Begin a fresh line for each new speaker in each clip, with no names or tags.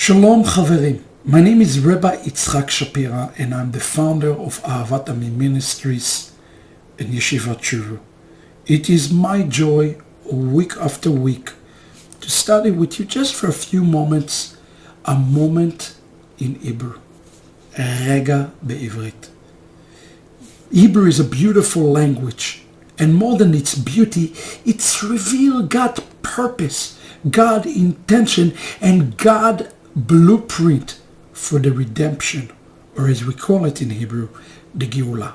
Shalom Chaverim. My name is Rabbi Itzhak Shapira and I'm the founder of Ahavat Amin Ministries and Yeshivat Tshuva. It is my joy week after week to study with you just for a few moments, a moment in Hebrew. Rega be'ivrit. Hebrew is a beautiful language, and more than its beauty, it's revealed God's purpose, God's intention, and God's blueprint for the redemption, or as we call it in Hebrew, the Geulah.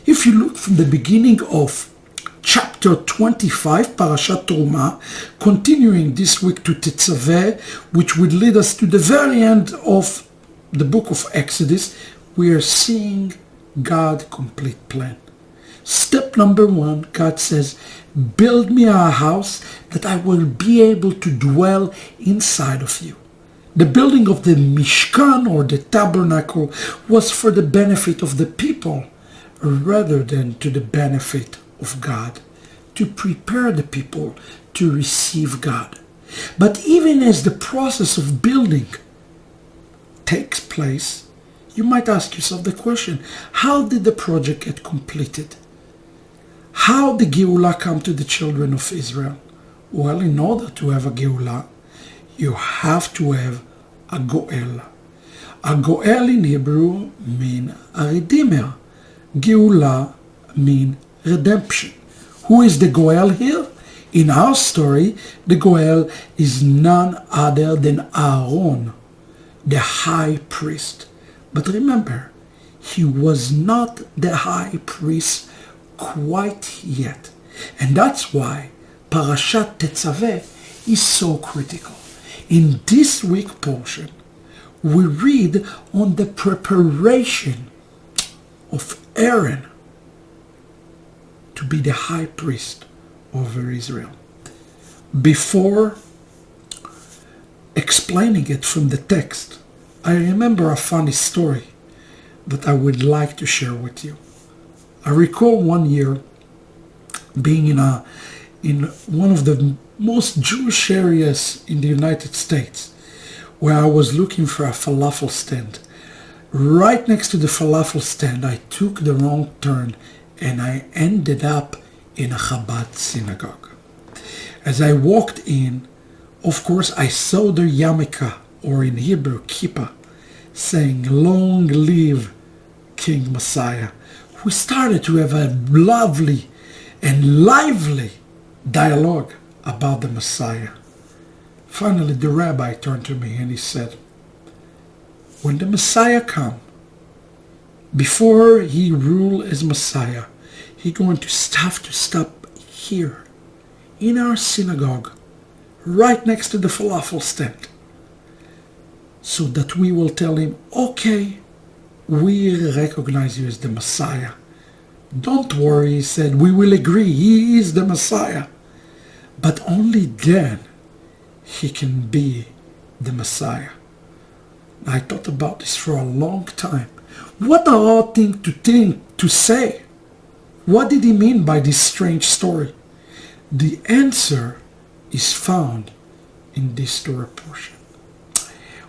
If you look from the beginning of chapter 25, Parashat Truma, continuing this week to Tetsavê, which would lead us to the very end of the book of Exodus, we are seeing God's complete plan. Step number 1, God says, build me a house that I will be able to dwell inside of you. The building of the Mishkan, or the tabernacle, was for the benefit of the people rather than to the benefit of God, to prepare the people to receive God. But even as the process of building takes place, you might ask yourself the question, how did the project get completed? How did Geulah come to the children of Israel? Well, in order to have a Geulah, you have to have a Goel. A Goel in Hebrew means a redeemer. Geulah means redemption. Who is the Goel here? In our story, the Goel is none other than Aaron, the high priest. But remember, he was not the high priest quite yet. And that's why Parashat Tetsavê is so critical. In this week portion, we read on the preparation of Aaron to be the high priest over Israel. Before explaining it from the text, I remember a funny story that I would like to share with you. I recall one year being in one of the most Jewish areas in the United States, where I was looking for a falafel stand. Right next to the falafel stand, I took the wrong turn and I ended up in a Chabad synagogue. As I walked in, of course, I saw the yarmulke, or in Hebrew, kippah, saying, "Long live King Messiah." We started to have a lovely and lively dialogue about the Messiah. Finally, the rabbi turned to me and he said, when the Messiah comes, before he rule as Messiah, he's going to have to stop here in our synagogue, right next to the falafel stand, so that we will tell him, okay, we recognize you as the Messiah. Don't worry, he said, we will agree, he is the Messiah. But only then he can be the Messiah. I thought about this for a long time. What an odd thing to say. What did he mean by this strange story? The answer is found in this story portion.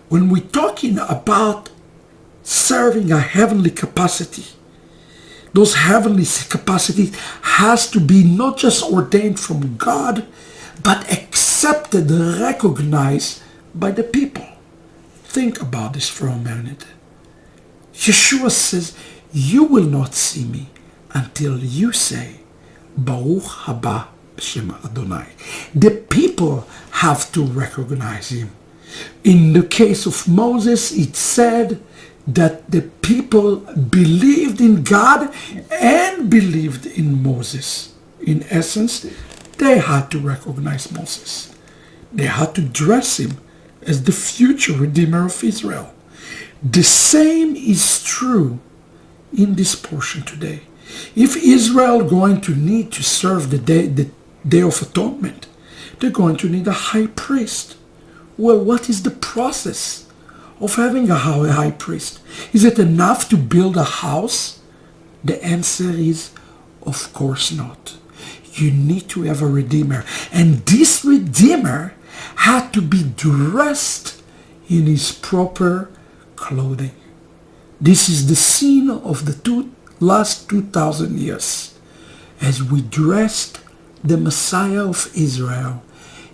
When we're talking about serving a heavenly capacity, those heavenly capacities has to be not just ordained from God, but accepted, recognized by the people. Think about this for a minute. Yeshua says, you will not see me until you say, Baruch haba b'shem Adonai. The people have to recognize him. In the case of Moses, it said that the people believed in God and believed in Moses. In essence, they had to recognize Moses. They had to dress him as the future Redeemer of Israel. The same is true in this portion today. If Israel going to need to serve the Day of Atonement, they're going to need a high priest. Well, what is the process of having a high priest? Is it enough to build a house? The answer is, of course not. You need to have a Redeemer. And this Redeemer had to be dressed in his proper clothing. This is the scene of the last 2,000 years, as we dressed the Messiah of Israel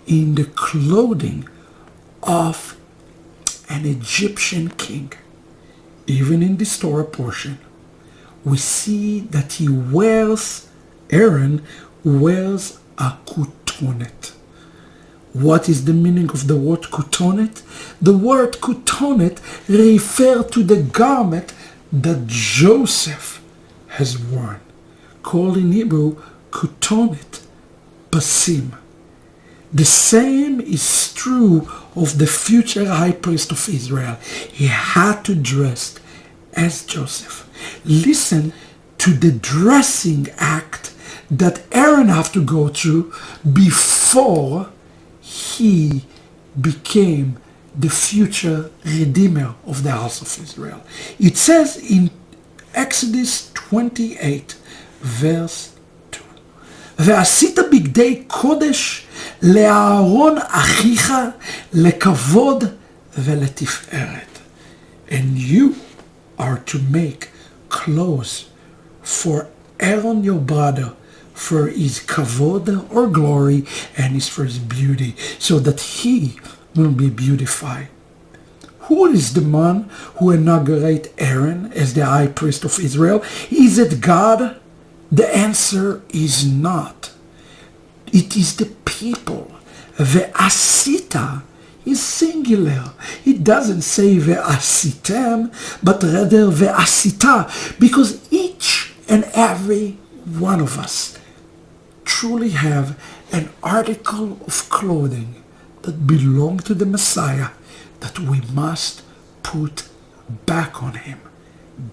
in the clothing of an Egyptian king. Even in this Torah portion, we see that Aaron wears a kutonet. What is the meaning of the word kutonet? The word kutonet refers to the garment that Joseph has worn, called in Hebrew kutonet pasim. The same is true of the future high priest of Israel. He had to dress as Joseph. Listen to the dressing act that Aaron had to go through before he became the future redeemer of the house of Israel. It says in Exodus 28, verse 2, ועשית בגדי קודש לאהרון אחיך לכבוד ולתפארת. And you are to make clothes for Aaron your brother, for his kavod or glory, and for his beauty, so that he will be beautified. Who is the man who inaugurated Aaron as the high priest of Israel? Is it God? The answer is not. It is the people. Ve'asita is singular. It doesn't say ve'asitem, but rather ve'asita, because each and every one of us truly have an article of clothing that belong to the Messiah that we must put back on him.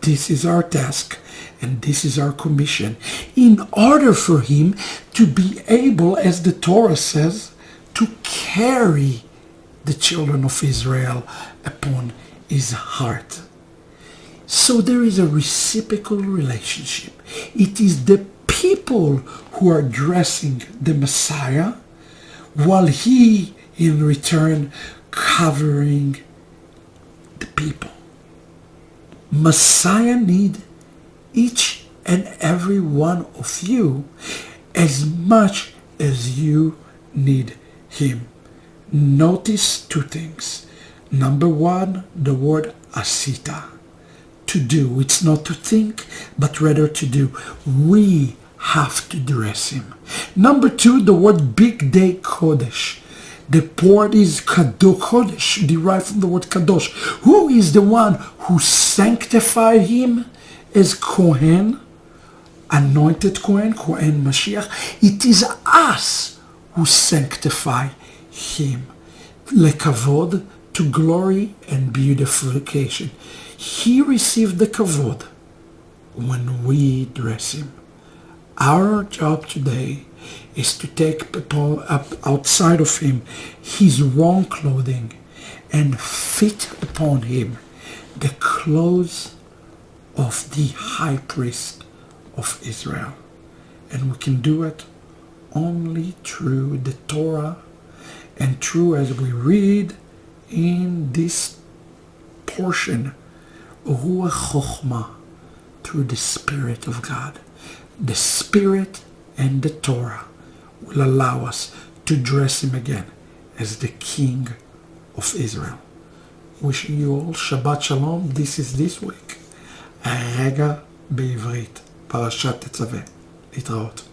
This is our task and this is our commission, in order for him to be able, as the Torah says, to carry the children of Israel upon his heart. So there is a reciprocal relationship. It is the people who are dressing the Messiah, while he in return covering the people. Messiah need each and every one of you as much as you need him. Notice two things. Number one, the word asita, to do. It's not to think, but rather to do. We have to dress him. Number two, the word big day kodesh. The word is kadosh, derived from the word kadosh. Who is the one who sanctified him as Kohen, anointed Kohen, Kohen Mashiach? It is us who sanctify him, lekavod, to glory and beautification. He received the kavod when we dress him. Our job today is to take people up outside of him his wrong clothing and fit upon him the clothes of the high priest of Israel. And we can do it only through the Torah and through, as we read in this portion, Ruach Chochmah, through the Spirit of God. The Spirit and the Torah will allow us to dress him again as the King of Israel. Wishing you all Shabbat Shalom. This is this week. הרגע בעברית, פרשת תצווה. להתראות.